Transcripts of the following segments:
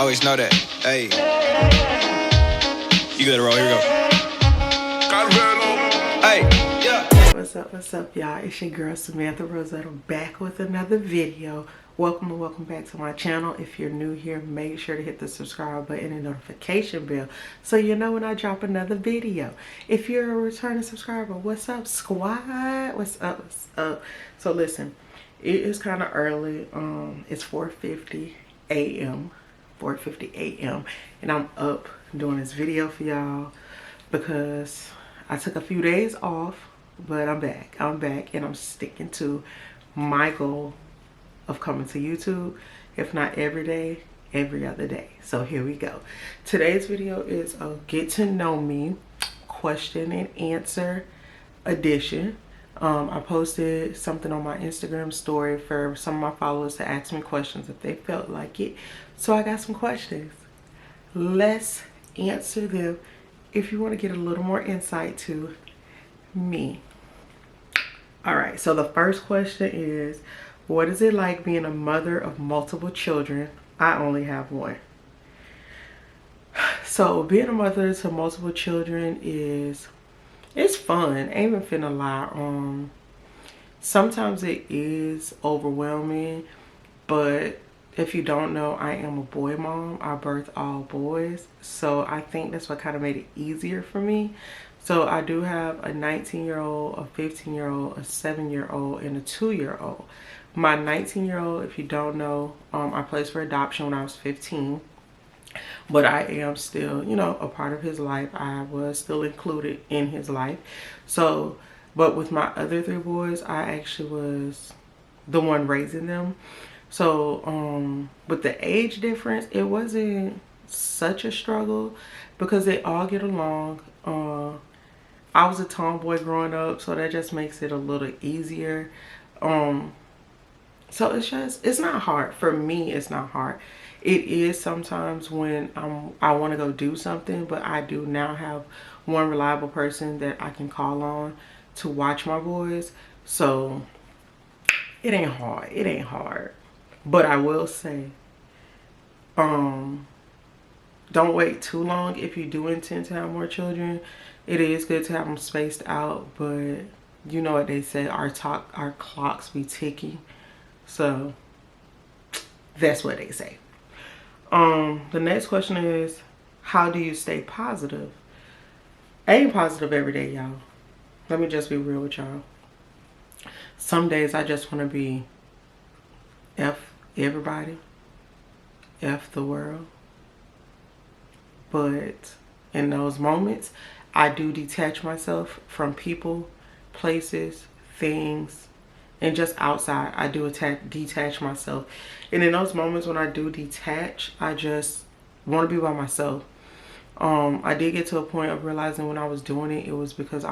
Always know that. Hey. You gotta roll. Here we go. Hey. Yeah. What's up, y'all? It's your girl Samantha Rosetta back with another video. Welcome back to my channel. If you're new here, make sure to hit the subscribe button and notification bell so you know when I drop another video. If you're a returning subscriber, what's up, squad? What's up? So listen, it is kind of early. It's 4:50 a.m. 4:50 a.m. and I'm up doing this video for y'all because I took a few days off, but I'm back and I'm sticking to my goal of coming to YouTube, if not every day, every other day. So here we go. Today's video is a get to know me question and answer edition. I posted something on my Instagram story for some of my followers to ask me questions if they felt like it. So I got some questions. Let's answer them if you want to get a little more insight to me. All right, so the first question is, what is it like being a mother of multiple children? I only have one. So being a mother to multiple children it's fun. Ain't even finna lie. Sometimes it is overwhelming, but if you don't know, I am a boy mom. I birthed all boys, so I think that's what kind of made it easier for me. So I do have a 19-year-old, a 15-year-old, a 7-year-old, and a 2-year-old. My 19-year-old, if you don't know, I placed for adoption when I was 15. But I am still, you know, a part of his life. I was still included in his life. So, but with my other 3 boys, I actually was the one raising them. So, with the age difference, it wasn't such a struggle because they all get along. I was a tomboy growing up, so that just makes it a little easier. So it's not hard. For me, it's not hard. It is sometimes when I want to go do something, but I do now have one reliable person that I can call on to watch my boys. So it ain't hard. It ain't hard. But I will say, don't wait too long if you do intend to have more children. It is good to have them spaced out, but you know what they say, our clocks be ticking. So that's what they say. The next question is, how do you stay positive? I ain't positive every day, y'all. Let me just be real with y'all. Some days I just want to be F everybody, F the world. But in those moments, I do detach myself from people, places, things, and just outside. I do detach myself. And in those moments when I do detach, I just want to be by myself. I did get to a point of realizing when I was doing it, it was because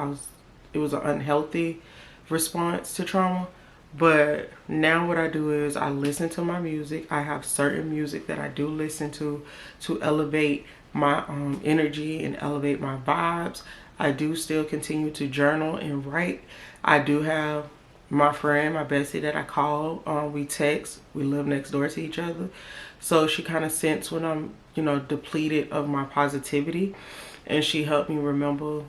it was an unhealthy response to trauma. But now what I do is I listen to my music. I have certain music that I do listen to elevate my energy and elevate my vibes. I do still continue to journal and write. I do have my friend, my bestie that I call. We text. We live next door to each other. So she kind of senses when I'm, you know, depleted of my positivity. And she helped me remember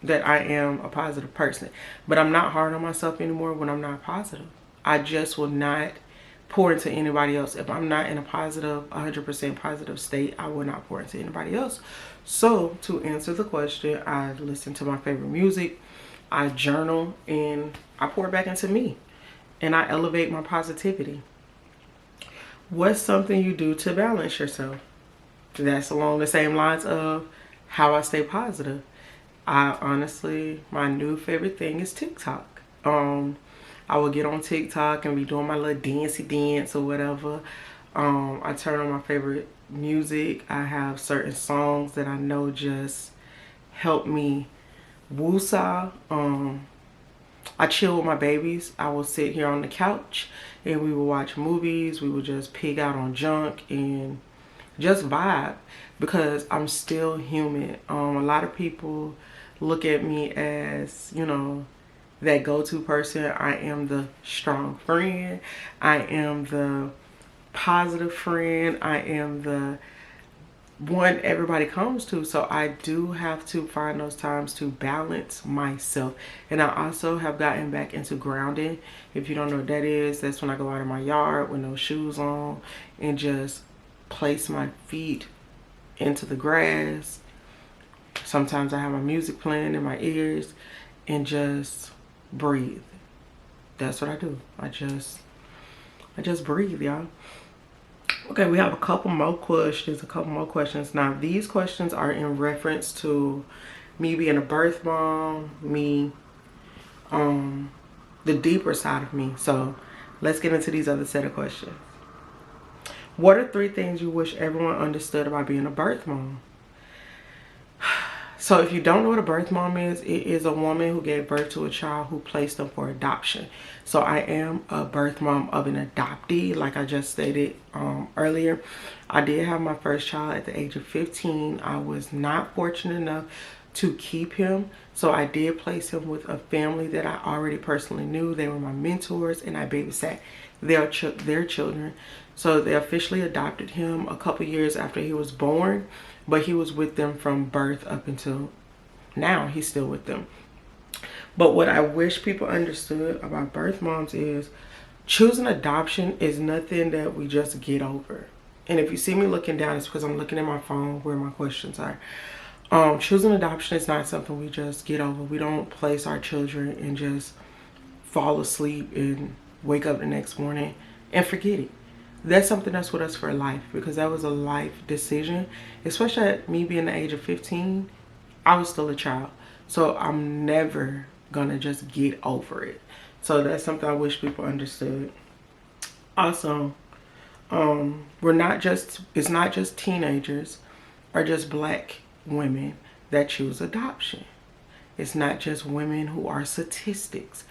that I am a positive person. But I'm not hard on myself anymore when I'm not positive. I just will not pour into anybody else. If I'm not in a positive, 100% positive state, I will not pour into anybody else. So to answer the question, I listen to my favorite music, I journal, and I pour back into me, and I elevate my positivity. What's something you do to balance yourself? That's along the same lines of how I stay positive. I honestly, my new favorite thing is TikTok. I will get on TikTok and be doing my little dancey dance or whatever. I turn on my favorite music. I have certain songs that I know just help me woosah. I chill with my babies. I will sit here on the couch and we will watch movies. We will just pig out on junk and just vibe because I'm still human. A lot of people look at me as, you know, that go-to person. I am the strong friend. I am the positive friend. I am the one everybody comes to. So I do have to find those times to balance myself. And I also have gotten back into grounding. If you don't know what that is, that's when I go out in my yard with no shoes on and just place my feet into the grass. Sometimes I have my music playing in my ears and just breathe. That's what I do. I just breathe, y'all. Okay, we have a couple more questions. Now, these questions are in reference to me being a birth mom, me, the deeper side of me. So let's get into these other set of questions. What are 3 things you wish everyone understood about being a birth mom? So if you don't know what a birth mom is, it is a woman who gave birth to a child who placed them for adoption. So I am a birth mom of an adoptee, like I just stated earlier. I did have my first child at the age of 15. I was not fortunate enough to keep him. So I did place him with a family that I already personally knew. They were my mentors and I babysat their children. So they officially adopted him a couple years after he was born, but he was with them from birth up until now. He's still with them. But what I wish people understood about birth moms is choosing adoption is nothing that we just get over. And if you see me looking down, it's because I'm looking at my phone where my questions are. Choosing adoption is not something we just get over. We don't place our children and just fall asleep and wake up the next morning and forget it. That's something that's with us for life, because that was a life decision. Especially at me being the age of 15, I was still a child. So I'm never gonna just get over it. So that's something I wish people understood. Also, it's not just teenagers or just black women that choose adoption. It's not just women who are statistics.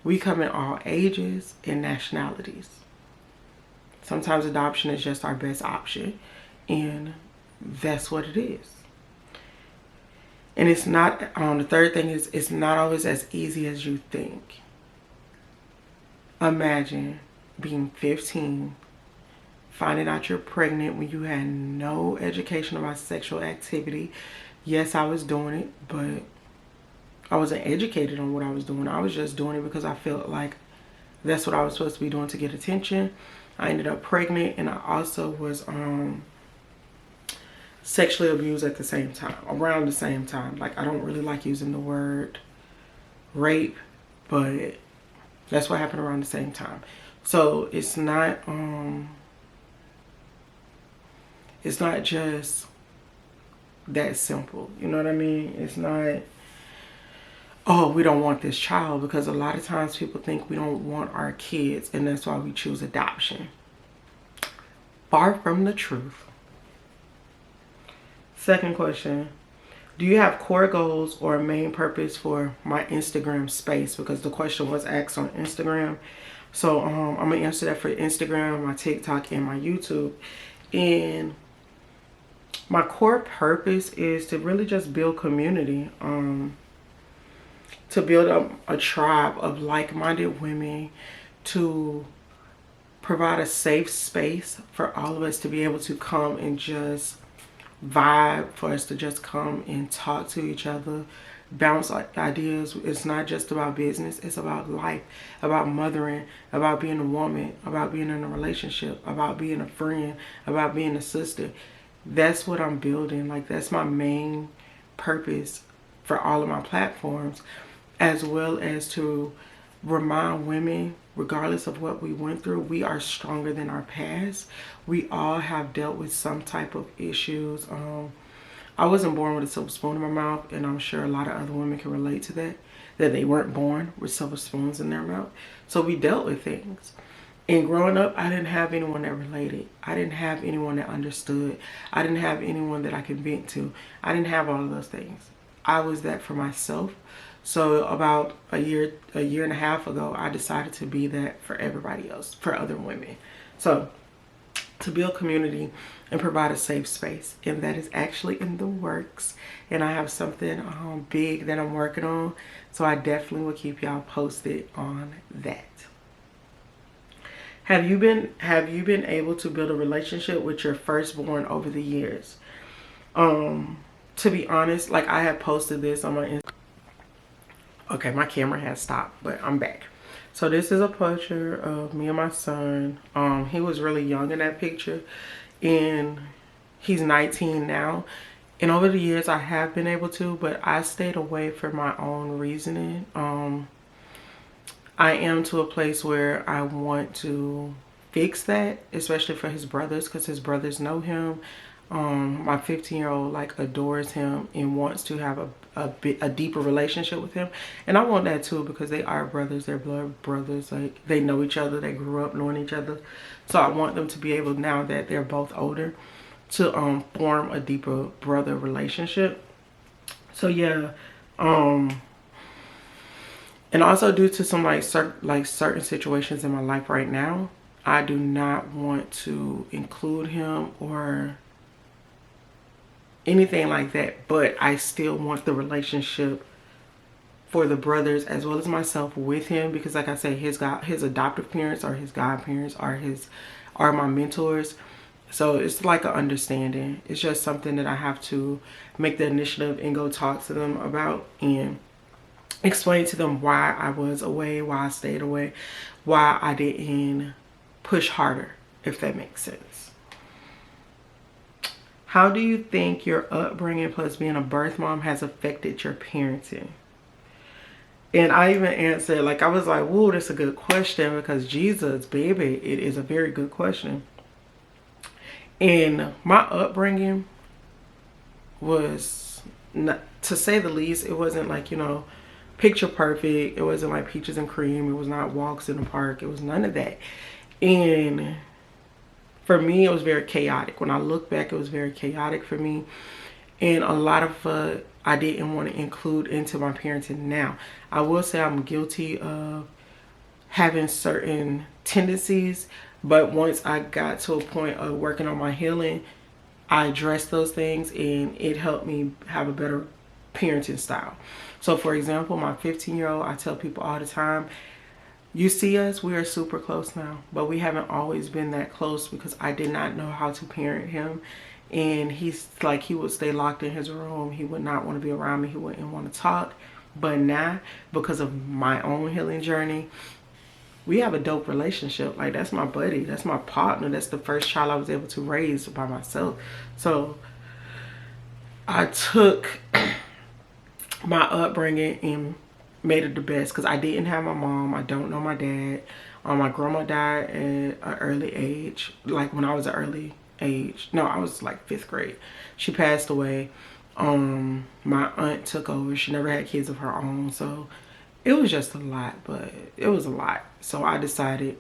We come in all ages and nationalities. Sometimes adoption is just our best option, and that's what it is. And it's not, the third thing is, it's not always as easy as you think. Imagine being 15, finding out you're pregnant when you had no education about sexual activity. Yes, I was doing it, but I wasn't educated on what I was doing. I was just doing it because I felt like that's what I was supposed to be doing to get attention. I ended up pregnant, and I also was sexually abused at the same time, around the same time. Like, I don't really like using the word rape, but that's what happened around the same time. So it's not just that simple. You know what I mean? It's not, oh, we don't want this child, because a lot of times people think we don't want our kids, and that's why we choose adoption. Far from the truth. Second question, do you have core goals or a main purpose for my Instagram space? Because the question was asked on Instagram. So I'm gonna answer that for Instagram, my TikTok, and my YouTube. And my core purpose is to really just build community, to build up a tribe of like-minded women, to provide a safe space for all of us to be able to come and just vibe, for us to just come and talk to each other, bounce ideas. It's not just about business, it's about life, about mothering, about being a woman, about being in a relationship, about being a friend, about being a sister. That's what I'm building. Like, that's my main purpose for all of my platforms, as well as to remind women, regardless of what we went through, we are stronger than our past. We all have dealt with some type of issues. I wasn't born with a silver spoon in my mouth, and I'm sure a lot of other women can relate to that they weren't born with silver spoons in their mouth. So we dealt with things. And growing up, I didn't have anyone that related. I didn't have anyone that understood. I didn't have anyone that I could vent to. I didn't have all of those things. I was that for myself. So about a year and a half ago, I decided to be that for everybody else, for other women. So to build community and provide a safe space, and that is actually in the works. And I have something big that I'm working on, so I definitely will keep y'all posted on that. Have you been able to build a relationship with your firstborn over the years? To be honest, like I had posted this on my okay, my camera has stopped, but I'm back. So this is a picture of me and my son. He was really young in that picture, and he's 19 now. And over the years I have been able to, but I stayed away for my own reasoning. I am to a place where I want to fix that, especially for his brothers, because his brothers know him. My 15-year-old like adores him and wants to have a deeper relationship with him, and I want that too, because they are brothers, they're blood brothers, like they know each other, they grew up knowing each other. So I want them to be able, now that they're both older, to form a deeper brother relationship. So yeah, and also due to some certain situations in my life right now, I do not want to include him or anything like that, but I still want the relationship for the brothers as well as myself with him, because like I said, his adoptive parents or his godparents are my mentors. So it's like an understanding. It's just something that I have to make the initiative and go talk to them about and explain to them why I was away, why I stayed away, why I didn't push harder, if that makes sense. How do you think your upbringing plus being a birth mom has affected your parenting? And I even answered, like, I was like, whoa, that's a good question, because Jesus, baby, it is a very good question. And my upbringing was, not, to say the least, it wasn't like, you know, picture perfect. It wasn't like peaches and cream. It was not walks in the park. It was none of that. And for me, it was very chaotic. When I look back, it was very chaotic for me. And a lot of I didn't want to include into my parenting now. I will say I'm guilty of having certain tendencies, but once I got to a point of working on my healing, I addressed those things and it helped me have a better parenting style. So for example, my 15-year-old, I tell people all the time, you see us, we are super close now, but we haven't always been that close because I did not know how to parent him. And he's like, he would stay locked in his room. He would not want to be around me. He wouldn't want to talk. But now, because of my own healing journey, we have a dope relationship. Like, that's my buddy. That's my partner. That's the first child I was able to raise by myself. So I took my upbringing and made it the best, because I didn't have my mom. I don't know my dad. My grandma died at an early age, like when I was an early age. No, I was like 5th grade. She passed away. My aunt took over. She never had kids of her own, so it was just a lot, but it was a lot. So I decided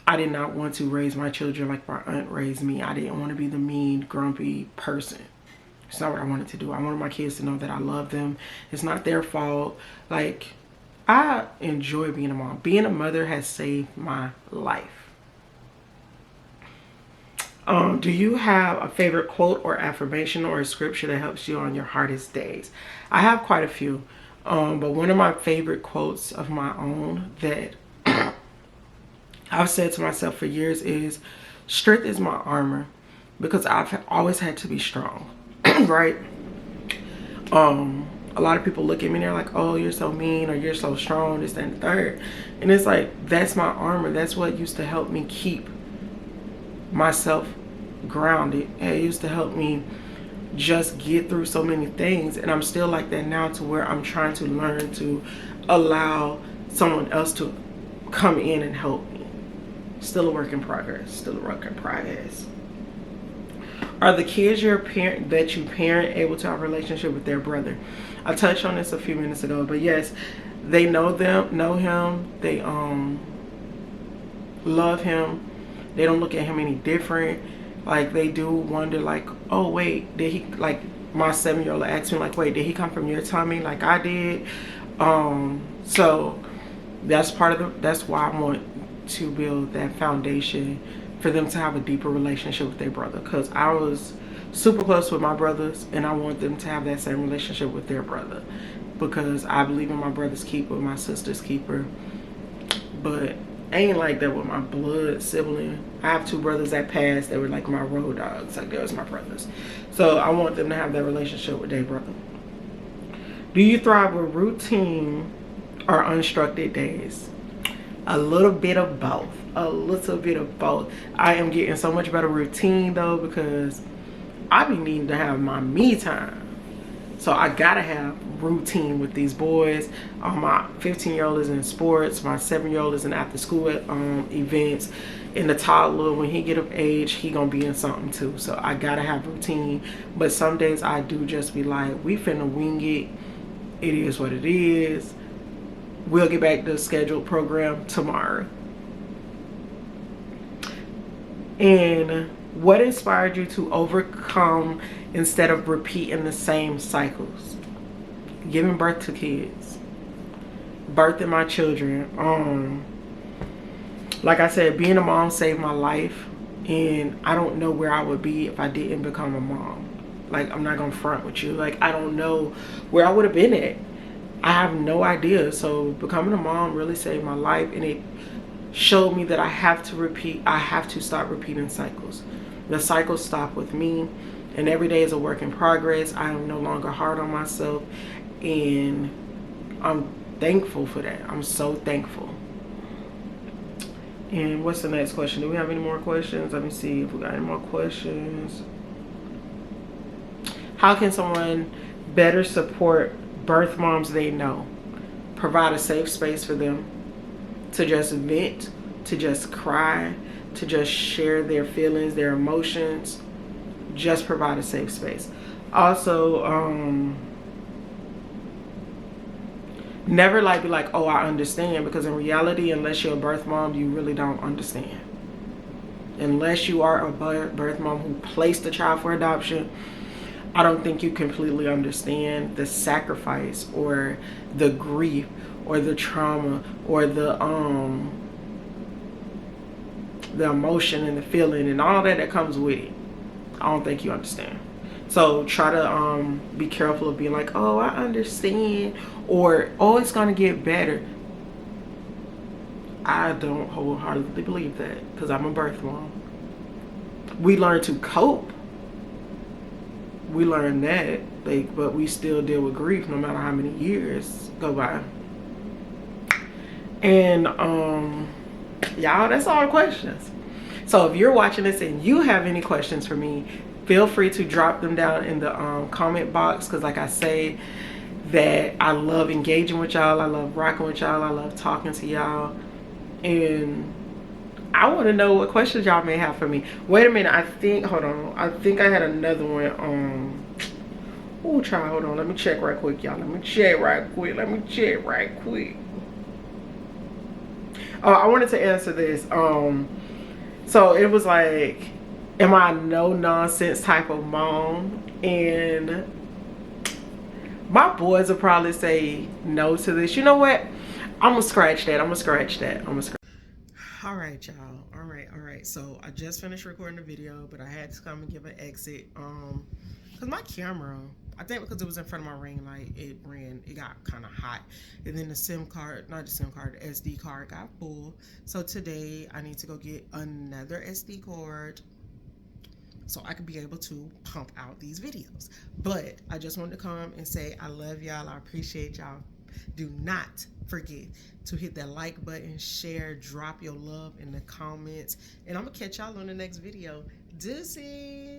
I did not want to raise my children like my aunt raised me. I didn't want to be the mean, grumpy person. It's not what I wanted to do. I wanted my kids to know that I love them. It's not their fault. Like, I enjoy being a mom. Being a mother has saved my life. Do you have a favorite quote or affirmation or a scripture that helps you on your hardest days? I have quite a few. But one of my favorite quotes of my own that I've said to myself for years is, strength is my armor, because I've always had to be strong. Right? A lot of people look at me and they're like, oh, you're so mean, or you're so strong, this, that, and the third. And it's like, that's my armor. That's what used to help me keep myself grounded. It used to help me just get through so many things. And I'm still like that now, to where I'm trying to learn to allow someone else to come in and help me. Still a work in progress. Still a work in progress. Are the kids that you parent able to have a relationship with their brother? I touched on this a few minutes ago, but yes, they know him. They love him. They don't look at him any different. Like, they do wonder, like, oh wait, did he, like, my 7-year-old asked me, like, wait, did he come from your tummy like I did? So that's that's why I want to build that foundation for them to have a deeper relationship with their brother, because I was super close with my brothers, and I want them to have that same relationship with their brother, because I believe in my brother's keeper, my sister's keeper. But I ain't like that with my blood sibling. I have 2 brothers that passed. They were like my road dogs. Like, they was my brothers. So I want them to have that relationship with their brother. Do you thrive with routine or unstructured days? A little bit of both. A little bit of both. I am getting so much better routine though, because I be needing to have my me time. So I gotta have routine with these boys. My 15-year-old is in sports. My 7-year-old is in after school events. And the toddler, when he get of age, he gonna be in something too. So I gotta have routine. But some days I do just be like, we finna wing it. It is what it is. We'll get back to the scheduled program tomorrow. And what inspired you to overcome instead of repeating the same cycles? Giving birth to kids, birthing my children. Like I said, being a mom saved my life, and I don't know where I would be if I didn't become a mom. Like, I'm not gonna front with you. Like, I don't know where I would have been at. I have no idea. So becoming a mom really saved my life, and it showed me that I have to stop repeating cycles. The cycles stop with me, and every day is a work in progress. I am no longer hard on myself, and I'm thankful for that. I'm so thankful. And what's the next question? Do we have any more questions? Let me see if we got any more questions. How can someone better support birth moms they know? Provide a safe space for them to just vent, to just cry, to just share their feelings, their emotions. Just provide a safe space. Also, never be like, oh, I understand, because in reality, unless you're a birth mom, you really don't understand. Unless you are a birth mom who placed the child for adoption, I don't think you completely understand the sacrifice or the grief or the trauma or the emotion and the feeling and all that comes with it. I don't think you understand. So try to be careful of being like, oh, I understand, or oh, it's gonna get better. I don't wholeheartedly believe that, because I'm a birth mom. We learn to cope. We learn that, but we still deal with grief no matter how many years go by. And y'all, that's all the questions. So if you're watching this and you have any questions for me, feel free to drop them down in the comment box, because like I say, that I love engaging with y'all. I love rocking with y'all. I love talking to y'all. And I want to know what questions y'all may have for me. Wait a minute. Hold on. I think I had another one. Oh, child, hold on. Let me check right quick, y'all. Let me check right quick. Oh, I wanted to answer this. So it was like, am I a no-nonsense type of mom? And my boys will probably say no to this. You know what? I'm going to scratch that. All right, y'all. All right. So I just finished recording the video, but I had to come and give an exit. Because my camera, I think because it was in front of my ring light, it got kind of hot. And then the SD card got full. So today I need to go get another SD card so I could be able to pump out these videos. But I just wanted to come and say I love y'all. I appreciate y'all. Do not forget to hit that like button, share, drop your love in the comments. And I'm going to catch y'all on the next video. Deuces.